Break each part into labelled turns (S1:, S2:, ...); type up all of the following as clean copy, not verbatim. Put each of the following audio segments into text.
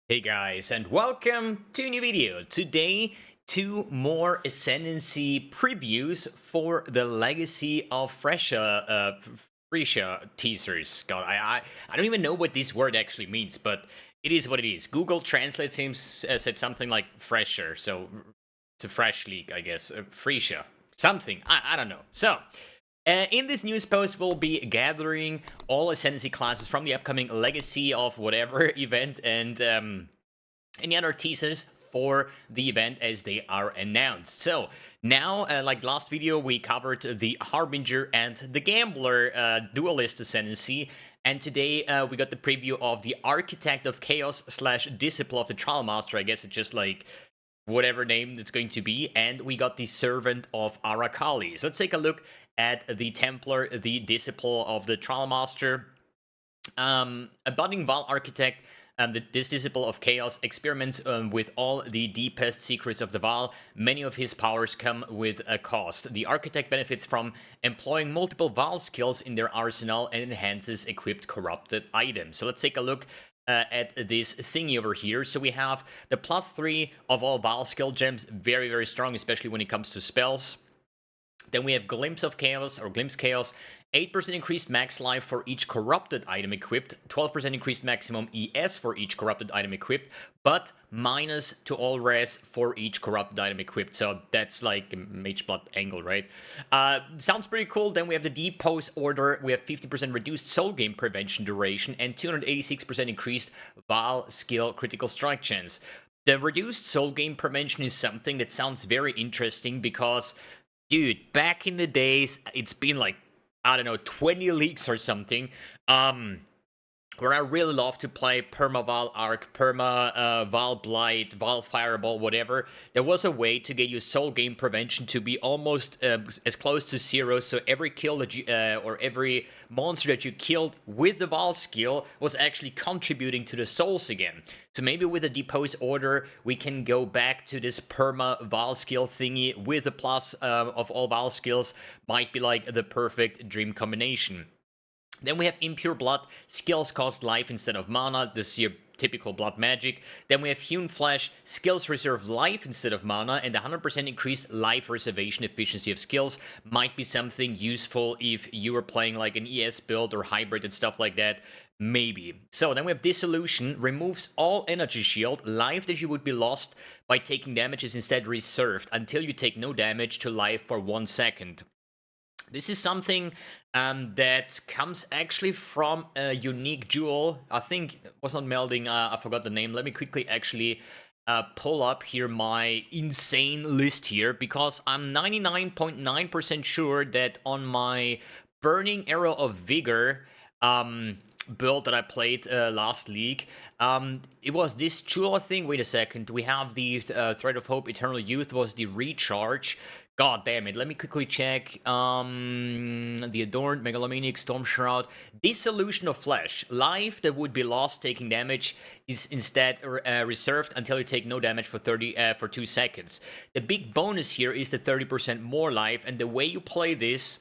S1: Hey guys, and welcome to a new video. Today, two more Ascendancy previews for the Legacy of Phrecia teasers. God, I don't even know what this word actually means, but it is what it is. Google Translate said something like fresher, so it's a fresh leak, I guess. Phrecia, something. I don't know. So, in this news post, we'll be gathering all Ascendancy classes from the upcoming Legacy of whatever event and any other teasers for the event as they are announced. So now, like last video, we covered the Harbinger and the Gambler duelist Ascendancy. And today we got the preview of the Architect of Chaos / Disciple of the Trialmaster. I guess it's just like whatever name it's going to be. And we got the Servant of Arakaali. So let's take a look at the Templar, the Disciple of the Trialmaster. A budding Val Architect, this Disciple of Chaos experiments with all the deepest secrets of the Val. Many of his powers come with a cost. The Architect benefits from employing multiple Val skills in their arsenal and enhances equipped corrupted items. So let's take a look at this thingy over here. So we have the +3 of all Val skill gems, very, very strong, especially when it comes to spells. Then we have Glimpse of Chaos, or Glimpse Chaos, 8% increased max life for each corrupted item equipped, 12% increased maximum ES for each corrupted item equipped, but minus to all res for each corrupted item equipped. So that's like a Mage Blood angle, right? Sounds pretty cool. Then we have the Depose Order. We have 50% reduced soul game prevention duration and 286% increased Val skill critical strike chance. The reduced soul game prevention is something that sounds very interesting because, dude, back in the days, it's been like, I don't know, 20 leagues or something, where I really love to play Perma Val Arc, Perma Val Blight, Val Fireball, whatever. There was a way to get your soul game prevention to be almost as close to 0, so every kill that you, or every monster that you killed with the Val skill was actually contributing to the souls again. So maybe with a Depose Order, we can go back to this Perma Val skill thingy with a plus of all Val skills. Might be like the perfect dream combination. Then we have Impure Blood, skills cost life instead of mana, this is your typical blood magic. Then we have Hewn Flesh, skills reserve life instead of mana, and 100% increased life reservation efficiency of skills. Might be something useful if you were playing like an ES build or hybrid and stuff like that. Maybe. So then we have Dissolution, removes all energy shield. Life that you would be lost by taking damage is instead reserved until you take no damage to life for 1 second. This is something that comes actually from a unique jewel. I think it was not melding, I forgot the name. Let me quickly actually pull up here my insane list here, because I'm 99.9% sure that on my Burning Arrow of Vigor build that I played last league, it was this jewel thing. Wait a second, we have the Thread of Hope, Eternal Youth was the recharge. God damn it, let me quickly check. The Adorned, Megalomaniac, Storm Shroud. Dissolution of Flesh. Life that would be lost taking damage is instead reserved until you take no damage for 2 seconds. The big bonus here is the 30% more life, and the way you play this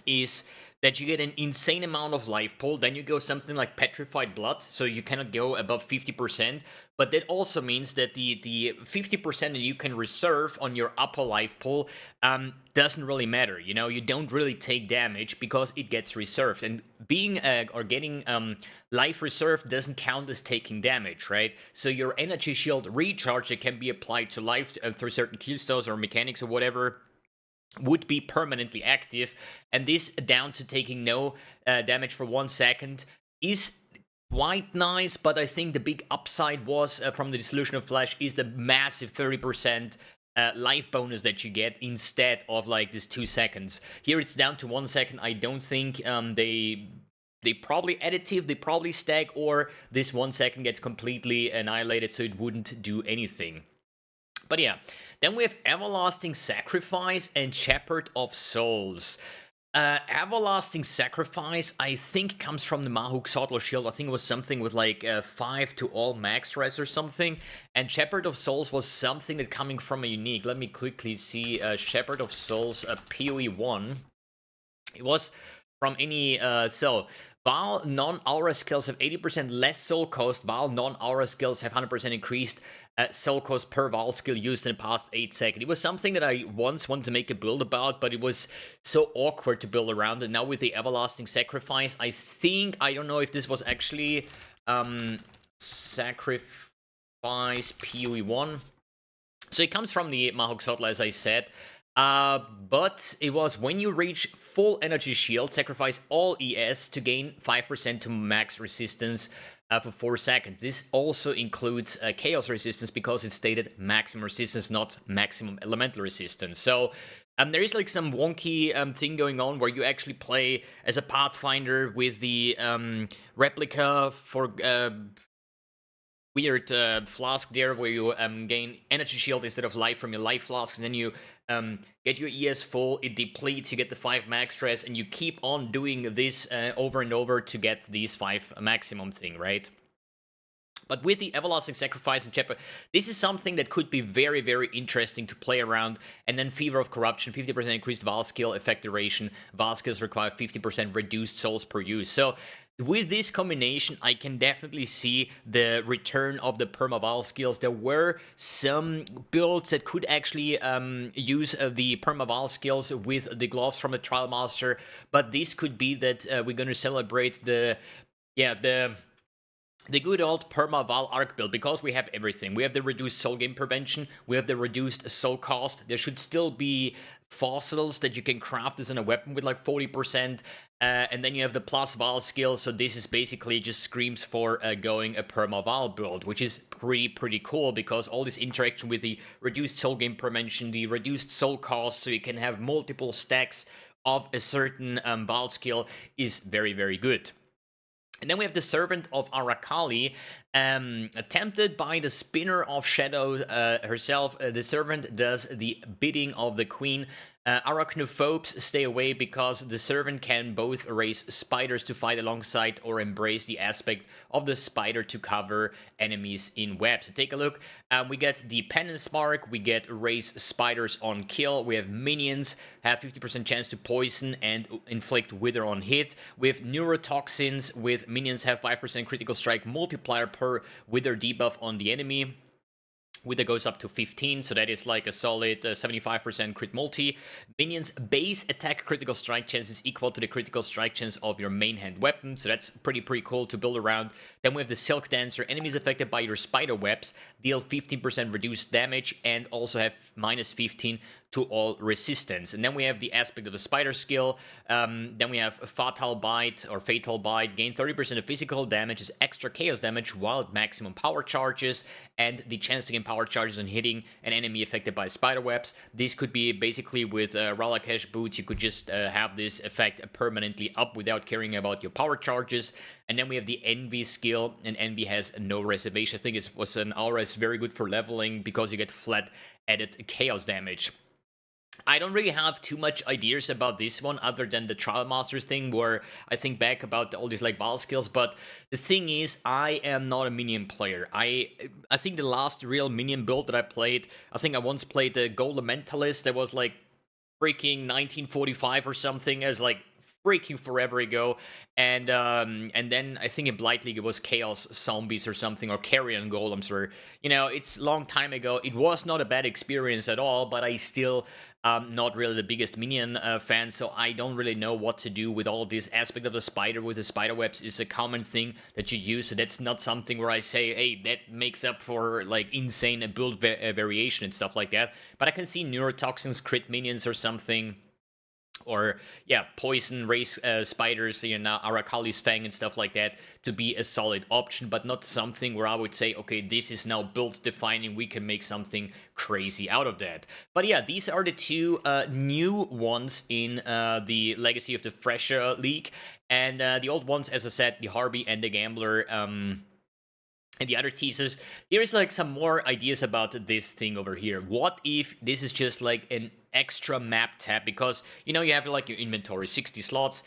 S1: is that you get an insane amount of life pool. Then you go something like Petrified Blood, so you cannot go above 50%. But that also means that the 50% that you can reserve on your upper life pool doesn't really matter. You know, you don't really take damage because it gets reserved. And being or getting life reserved doesn't count as taking damage, right? So your energy shield recharge that can be applied to life through certain keystones or mechanics or whatever would be permanently active, and this down to taking no damage for 1 second is quite nice. But I think the big upside was from the Dissolution of Flesh is the massive 30% life bonus that you get instead of like this 2 seconds. Here it's down to 1 second. I don't think they probably additive, they probably stack, or this 1 second gets completely annihilated, so it wouldn't do anything. But yeah, then we have Everlasting Sacrifice and Shepherd of Souls. Everlasting Sacrifice, I think, comes from the Mahuk Sotlo Shield. I think it was something with like 5 to all max res or something. And Shepherd of Souls was something that coming from a unique. Let me quickly see Shepherd of Souls PoE 1. It was from any so while non-aura skills have 80% less soul cost, while non-aura skills have 100% increased soul cost per Val skill used in the past 8 seconds. It was something that I once wanted to make a build about, but it was so awkward to build around. And now with the Everlasting Sacrifice, I don't know if this was actually Sacrifice PoE1. So it comes from the Mahawk as I said. But it was when you reach full energy shield, sacrifice all ES to gain 5% to max resistance for 4 seconds. This also includes chaos resistance because it stated maximum resistance, not maximum elemental resistance. So there is like some wonky thing going on where you actually play as a Pathfinder with the replica for weird flask there where you gain energy shield instead of life from your life flasks, and then you get your ES full, it depletes, you get the 5 max stress, and you keep on doing this over and over to get these 5 maximum thing, right? But with the Everlasting Sacrifice and Chapter, this is something that could be very, very interesting to play around. And then Fever of Corruption, 50% increased Val skill effect duration. Val skills require 50% reduced souls per use. So with this combination, I can definitely see the return of the Perma-Val skills. There were some builds that could actually use the Perma-Val skills with the gloves from the Trialmaster, but this could be that we're going to celebrate the good old Perma-Val arc build, because we have everything. We have the reduced soul gain prevention, we have the reduced soul cost, there should still be fossils that you can craft as in a weapon with like 40%, and then you have the plus Val skill, so this is basically just screams for going a Perma-Val build, which is pretty cool, because all this interaction with the reduced soul gain prevention, the reduced soul cost, so you can have multiple stacks of a certain Val skill is very, very good. And then we have the Servant of Arakaali, tempted by the Spinner of Shadow herself. The Servant does the bidding of the Queen. Arachnophobes stay away because the Servant can both raise spiders to fight alongside or embrace the aspect of the spider to cover enemies in webs. So take a look. We get the Penance Mark, we get raise spiders on kill, we have minions, have 50% chance to poison and inflict wither on hit. We have neurotoxins with minions have 5% critical strike multiplier per wither debuff on the enemy. Wither goes up to 15, so that is like a solid 75% crit multi. Minions base attack critical strike chance is equal to the critical strike chance of your main hand weapon, so that's pretty cool to build around. Then we have the Silk Dancer. Enemies affected by your spider webs deal 15% reduced damage and also have minus 15 to all resistance. And then we have the aspect of the spider skill. Then we have Fatal Bite or Fatal Bite. Gain 30% of physical damage as extra chaos damage while at maximum power charges, and the chance to gain power charges on hitting an enemy affected by spider webs. This could be basically with Ralakesh boots, you could just have this effect permanently up without caring about your power charges. And then we have the Envy skill, and Envy has no reservation. I think it was an aura is very good for leveling because you get flat added chaos damage. I don't really have too much ideas about this one other than the Trialmaster thing, where I think back about all these like Val skills, but the thing is, I am not a minion player. I think the last real minion build that I played, I think I once played the Golem Mentalist that was like freaking 1945 or something, as like freaking forever ago, and then I think in Blight League it was Chaos Zombies or something, or Carrion Golems, or it's a long time ago. It was not a bad experience at all, but I still not really the biggest minion fan, so I don't really know what to do with all of this aspect of the spider. With the spider webs is a common thing that you use, so that's not something where I say, hey, that makes up for like insane build variation and stuff like that. But I can see neurotoxins, crit minions or something, or poison race spiders, Arakaali's Fang and stuff like that, to be a solid option, but not something where I would say, okay, this is now build defining, we can make something crazy out of that. But yeah, these are the two new ones in the Legacy of the Phrecia League, and the old ones, as I said, the Harby and the Gambler, and the other teasers. Here's like some more ideas about this thing over here. What if this is just like an extra map tab? Because you have like your inventory, 60 slots.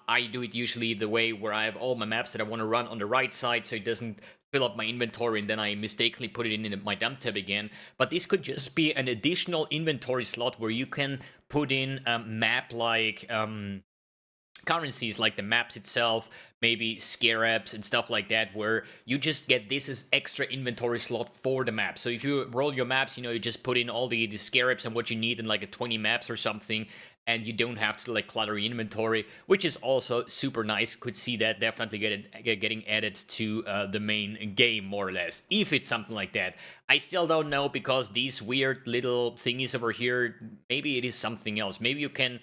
S1: I do it usually the way where I have all my maps that I want to run on the right side, so it doesn't fill up my inventory and then I mistakenly put it in my dump tab again. But this could just be an additional inventory slot where you can put in a map like currencies like the maps itself, maybe scarabs and stuff like that, where you just get this as extra inventory slot for the map. So if you roll your maps, you just put in all the scarabs and what you need in like a 20 maps or something, and you don't have to like clutter your inventory, which is also super nice. Could see that definitely getting added to the main game, more or less, if it's something like that. I still don't know, because these weird little thingies over here, maybe it is something else. Maybe you can,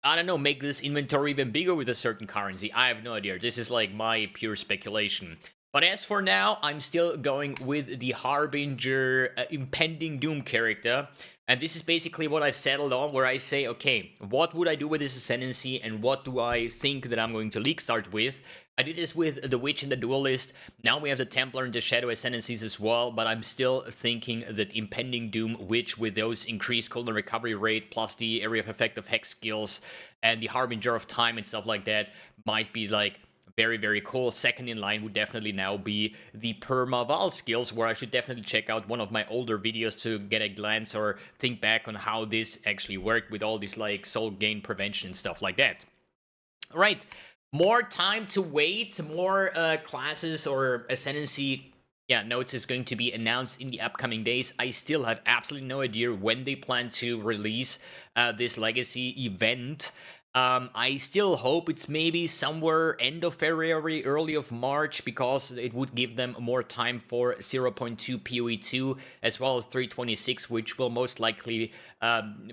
S1: I don't know, make this inventory even bigger with a certain currency. I have no idea. This is like my pure speculation. But as for now, I'm still going with the Harbinger Impending Doom character. And this is basically what I've settled on, where I say, okay, what would I do with this Ascendancy, and what do I think that I'm going to League start with? I did this with the Witch and the Duelist. Now we have the Templar and the Shadow Ascendancies as well, but I'm still thinking that Impending Doom Witch, with those increased cooldown recovery rate, plus the area of effect of hex skills, and the Harbinger of Time and stuff like that, might be like very, very cool. Second in line would definitely now be the Perma-Val skills, where I should definitely check out one of my older videos to get a glance or think back on how this actually worked with all this like soul gain prevention and stuff like that. All right, more time to wait, more classes or Ascendancy notes is going to be announced in the upcoming days. I still have absolutely no idea when they plan to release this Legacy event. I still hope it's maybe somewhere end of February, early of March, because it would give them more time for 0.2 PoE2 as well as 326, which will most likely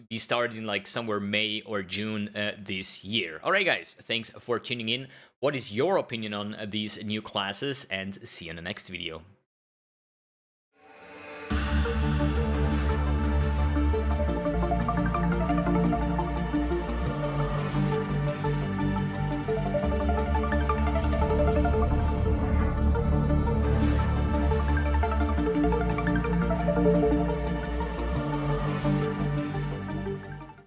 S1: be starting like somewhere May or June this year. Alright guys, thanks for tuning in. What is your opinion on these new classes? And see you in the next video.